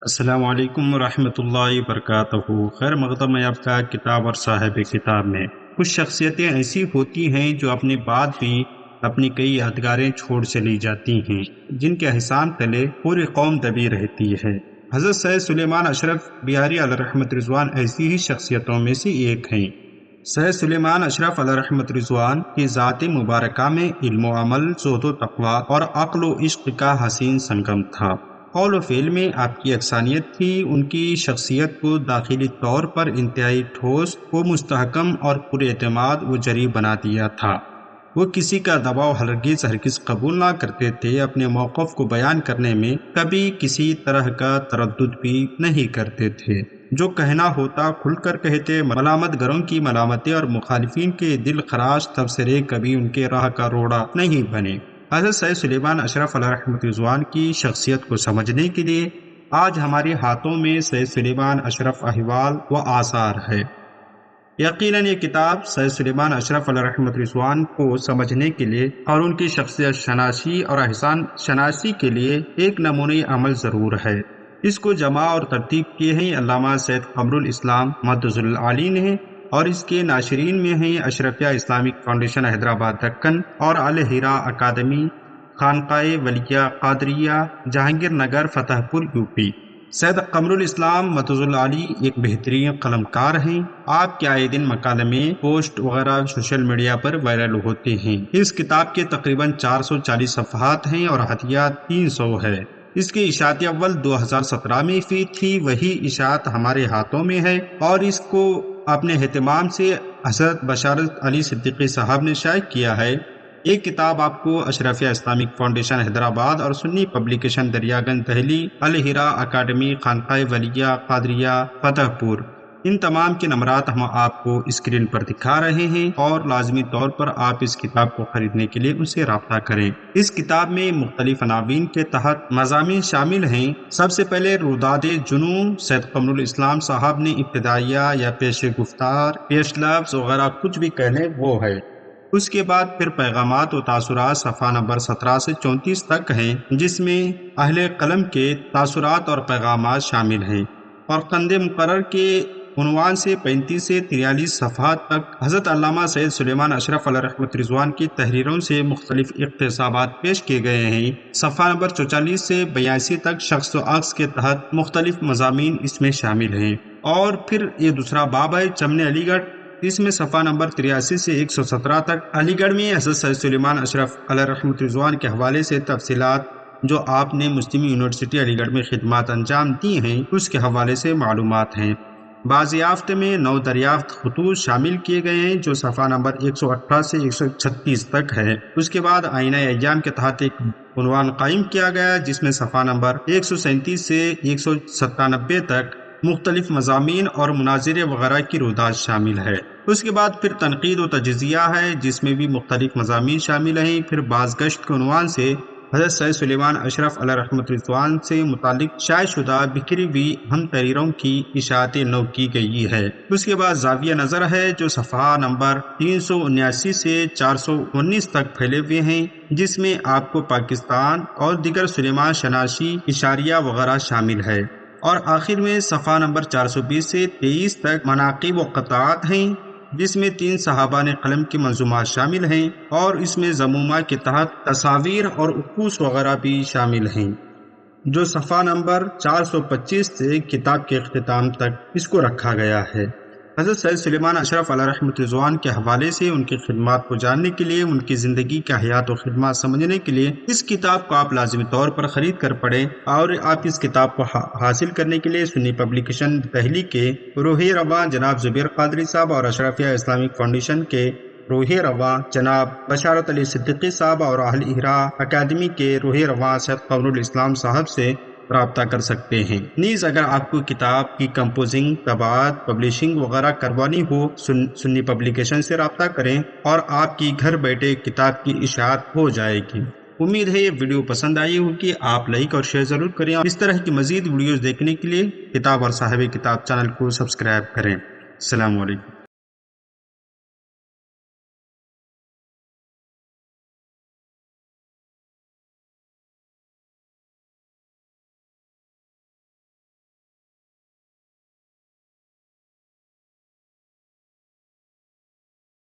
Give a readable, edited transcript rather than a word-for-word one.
السلام علیکم ورحمۃ اللہ وبرکاتہ۔ خیر مقدم ہے آپ کا کتاب اور صاحب کتاب میں۔ کچھ شخصیتیں ایسی ہوتی ہیں جو اپنے بعد بھی اپنی کئی یادگاریں چھوڑ چلی جاتی ہیں، جن کے احسان تلے پوری قوم دبی رہتی ہے۔ حضرت سید سلیمان اشرف بہاری علیہ رحمت رضوان ایسی ہی شخصیتوں میں سے ایک ہیں۔ سید سلیمان اشرف علیہ رحمت رضوان کی ذات مبارکہ میں علم و عمل، زہد و تقویٰ اور عقل و عشق کا حسین سنگم تھا۔ قول و فعل میں آپ کی یکسانیت تھی۔ ان کی شخصیت کو داخلی طور پر انتہائی ٹھوس و مستحکم اور پر اعتماد و جری بنا دیا تھا۔ وہ کسی کا دباؤ ہرگز قبول نہ کرتے تھے۔ اپنے موقف کو بیان کرنے میں کبھی کسی طرح کا تردد بھی نہیں کرتے تھے۔ جو کہنا ہوتا کھل کر کہتے، ملامت گروں کی ملامتیں اور مخالفین کے دل خراش تبصرے کبھی ان کے راہ کا روڑا نہیں بنے۔ حضرت سید سلیمان اشرف علیہ رحمت رضوان کی شخصیت کو سمجھنے کے لیے آج ہمارے ہاتھوں میں سید سلیمان اشرف احوال و آثار ہے۔ یقیناً یہ کتاب سید سلیمان اشرف علیہ رحمت رضوان کو سمجھنے کے لیے اور ان کی شخصیت شناسی اور احسان شناسی کے لیے ایک نمونہ عمل ضرور ہے۔ اس کو جمع اور ترتیب کیے ہیں علامہ سید قمر الاسلام مدظ العالی نے، اور اس کے ناشرین میں ہیں اشرفیہ اسلامک فاؤنڈیشن حیدرآباد دکن اور الہیرا اکیڈمی خانقاہ ولیہ قادریہ جہانگیر نگر فتح پور یو پی۔ سید قمر الاسلام مدظ العالی ایک بہترین قلم کار ہیں۔ آپ کے آئے دن مکالمے، پوسٹ وغیرہ سوشل میڈیا پر وائرل ہوتے ہیں۔ اس کتاب کے تقریباً 440 صفحات ہیں اور ہدیات 300 ہے۔ اس کی اشاعت اول 2017 میں فی تھی، وہی اشاعت ہمارے ہاتھوں میں ہے، اور اس کو اپنے اہتمام سے حضرت بشارت علی صدیقی صاحب نے شائع کیا ہے۔ یہ کتاب آپ کو اشرفیہ اسلامک فاؤنڈیشن حیدرآباد اور سنی پبلیکیشن دریا گنج دہلی، الہیرا اکیڈمی خانقاہ ولیہ قادریہ فتح پور، ان تمام کے نمبرات ہم آپ کو اسکرین پر دکھا رہے ہیں، اور لازمی طور پر آپ اس کتاب کو خریدنے کے لیے ان سے رابطہ کریں۔ اس کتاب میں مختلف عناوین کے تحت مضامین شامل ہیں۔ سب سے پہلے روداد جنون، سید قمر الاسلام صاحب نے ابتدائیہ یا پیش گفتار، پیش لفظ وغیرہ کچھ بھی کہنے وہ ہے۔ اس کے بعد پھر پیغامات و تاثرات صفحہ نمبر 17 سے 34 تک ہیں، جس میں اہل قلم کے تاثرات اور پیغامات شامل ہیں، اور قند مقرر کے عنوان سے 35 سے 43 صفحات تک حضرت علامہ سید سلیمان اشرف علیہ رحمت رضوان کی تحریروں سے مختلف اقتباسات پیش کیے گئے ہیں۔ صفحہ نمبر 44 سے 82 تک شخص و عکس کے تحت مختلف مضامین اس میں شامل ہیں۔ اور پھر یہ دوسرا باب ہے چمن علی گڑھ، اس میں صفحہ نمبر 83 سے 117 تک علی گڑھ میں حضرت سید سلیمان اشرف علیہ رحمت رضوان کے حوالے سے تفصیلات جو آپ نے مسلم یونیورسٹی علی گڑھ میں خدمات انجام دی ہیں اس کے حوالے سے معلومات ہیں۔ بازیافت میں 9 دریافت خطوط شامل کیے گئے ہیں جو صفحہ نمبر 118 سے 136 تک ہے۔ اس کے بعد آئینہ ایام کے تحت ایک عنوان قائم کیا گیا جس میں صفحہ نمبر 137 سے 197 تک مختلف مضامین اور مناظرے وغیرہ کی روداد شامل ہے۔ اس کے بعد پھر تنقید و تجزیہ ہے جس میں بھی مختلف مضامین شامل ہیں۔ پھر بازگشت کے عنوان سے حضرت سید سلیمان اشرف علیہ رحمت رضوان سے متعلق شائع شدہ بکھری ہوئی اہم تحریروں کی اشاعت نو کی گئی ہے۔ اس کے بعد زاویہ نظر ہے جو صفحہ نمبر 379 سے 419 تک پھیلے ہوئے ہیں، جس میں آپ کو پاکستان اور دیگر سلیمان شناسی اشاریہ وغیرہ شامل ہے۔ اور آخر میں صفحہ نمبر 420 سے 23 تک مناقب و قطعات ہیں، جس میں 3 صحابہ نے قلم کے منظومات شامل ہیں، اور اس میں ضمومہ کے تحت تصاویر اور عکوس وغیرہ بھی شامل ہیں، جو صفحہ نمبر 425 سے کتاب کے اختتام تک اس کو رکھا گیا ہے۔ حضرت سید سلیمان اشرف علیہ رحمت رضوان کے حوالے سے ان کی خدمات کو جاننے کے لیے، ان کی زندگی کا حیات و خدمات سمجھنے کے لیے اس کتاب کو آپ لازمی طور پر خرید کر پڑھیں، اور آپ اس کتاب کو حاصل کرنے کے لیے سنی پبلیکیشن دہلی کے روح رواں جناب زبیر قادری صاحب اور اشرفیہ اسلامک فاؤنڈیشن کے روح رواں جناب بشارت علی صدیقی صاحب اور الہیرا اکیڈمی کے روح رواں سید قمر الاسلام صاحب سے رابطہ کر سکتے ہیں۔ نیز اگر آپ کو کتاب کی کمپوزنگ، طباعت، پبلشنگ وغیرہ کروانی ہو، سنی پبلیکیشن سے رابطہ کریں اور آپ کی گھر بیٹھے کتاب کی اشاعت ہو جائے گی۔ امید ہے یہ ویڈیو پسند آئی ہوگی۔ آپ لائک اور شیئر ضرور کریں، اور اس طرح کی مزید ویڈیوز دیکھنے کے لیے کتاب اور صاحب کتاب چینل کو سبسکرائب کریں۔ السلام علیکم۔